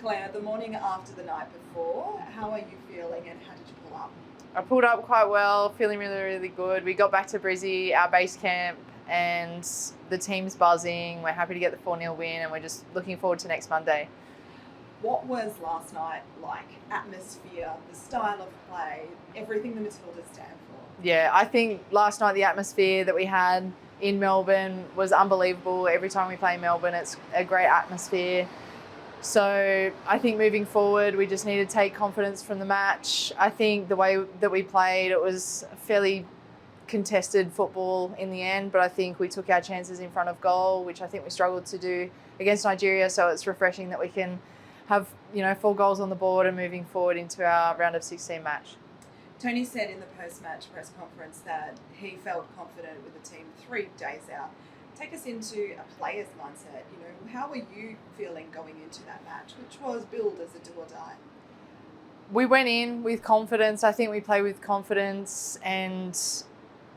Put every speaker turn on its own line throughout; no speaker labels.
Claire, the morning after the night before, how are you feeling and how did you pull up?
I pulled up quite well, feeling really, really good. We got back to Brizzy, our base camp, and the team's buzzing. We're happy to get the 4-0 win, and we're just looking forward to next Monday.
What was last night like? Atmosphere, the style of play, everything the Matildas stand for?
Yeah, I think last night the atmosphere that we had in Melbourne was unbelievable. Every time we play Melbourne, it's a great atmosphere. So I think moving forward, we just need to take confidence from the match. I think the way that we played, it was fairly contested football in the end, but I think we took our chances in front of goal, which I think we struggled to do against Nigeria. So it's refreshing that we can have 4 goals on the board and moving forward into our round of 16 match.
Tony said in the post-match press conference that he felt confident with the team 3 days out. Take us into a player's mindset. How were you feeling going into that match, which was billed as a do or die?
We went in with confidence. I think we played with confidence, and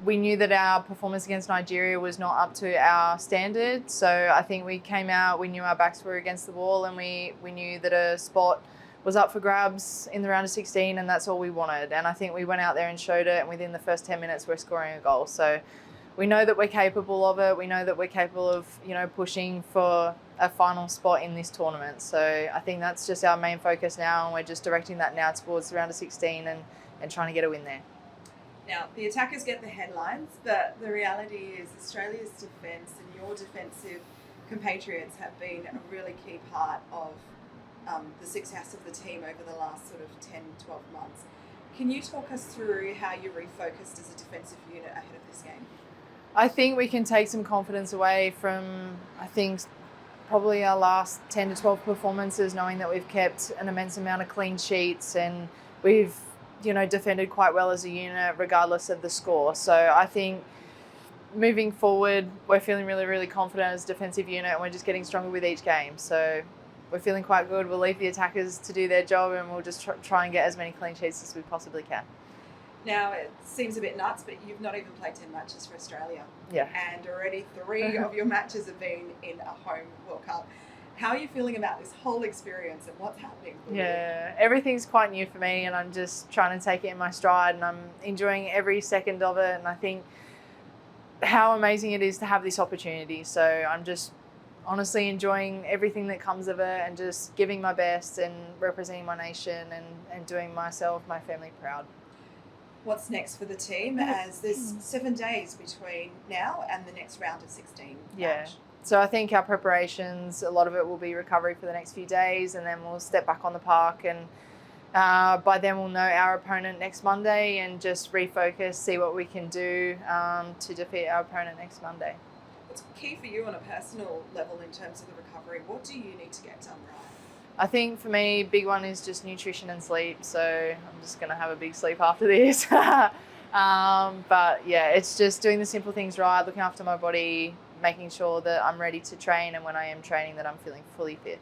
we knew that our performance against Nigeria was not up to our standard. So I think we came out, we knew our backs were against the wall, and we knew that a spot was up for grabs in the round of 16, and that's all we wanted. And I think we went out there and showed it, and within the first 10 minutes we're scoring a goal. So we know that we're capable of it. We know that we're capable of, pushing for a final spot in this tournament. So I think that's just our main focus now, and we're just directing that now towards the round of 16 and trying to get a win there.
Now, the attackers get the headlines, but the reality is Australia's defence and your defensive compatriots have been a really key part of the success of the team over the last sort of 10, 12 months. Can you talk us through how you refocused as a defensive unit ahead of this game?
I think we can take some confidence away from, probably our last 10 to 12 performances, knowing that we've kept an immense amount of clean sheets and we've, defended quite well as a unit regardless of the score. So I think moving forward, we're feeling really, really confident as a defensive unit, and we're just getting stronger with each game. So we're feeling quite good. We'll leave the attackers to do their job, and we'll just try and get as many clean sheets as we possibly can.
Now, it seems a bit nuts, but you've not even played 10 matches for Australia.
Yeah.
And already 3 of your matches have been in a home World Cup. How are you feeling about this whole experience and what's happening for you?
Everything's quite new for me, and I'm just trying to take it in my stride, and I'm enjoying every second of it. And I think how amazing it is to have this opportunity. So I'm just honestly enjoying everything that comes of it and just giving my best and representing my nation and doing myself, my family proud.
What's next for the team as there's 7 days between now and the next round of 16 match?
So I think our preparations, a lot of it will be recovery for the next few days, and then we'll step back on the park, and by then we'll know our opponent next Monday and just refocus, see what we can do to defeat our opponent next Monday.
What's key for you on a personal level in terms of the recovery? What do you need to get done right?
I think for me, big one is just nutrition and sleep. So I'm just going to have a big sleep after this. But yeah, it's just doing the simple things right, looking after my body, making sure that I'm ready to train, and when I am training that I'm feeling fully fit.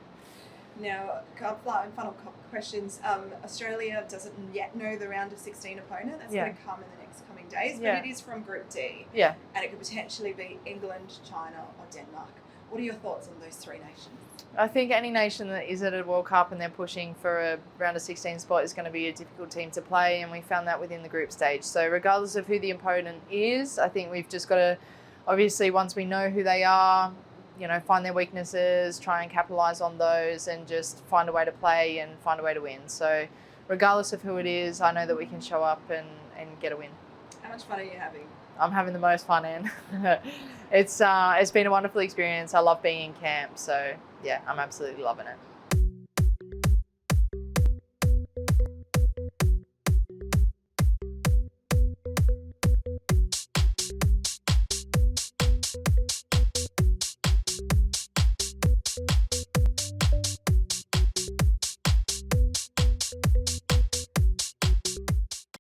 Now, final couple questions. Australia doesn't yet know the round of 16 opponent. That's going to come in the next coming days, but it is from Group D.
Yeah.
And it could potentially be England, China or Denmark. What are your thoughts on those 3 nations?
I think any nation that is at a World Cup and they're pushing for a round of 16 spot is going to be a difficult team to play, and we found that within the group stage. So regardless of who the opponent is, I think we've just got to, obviously, once we know who they are, find their weaknesses, try and capitalise on those, and just find a way to play and find a way to win. So regardless of who it is, I know that we can show up and get a win.
How much fun are you having?
I'm having the most fun, and it's been a wonderful experience. I love being in camp, so yeah, I'm absolutely loving it.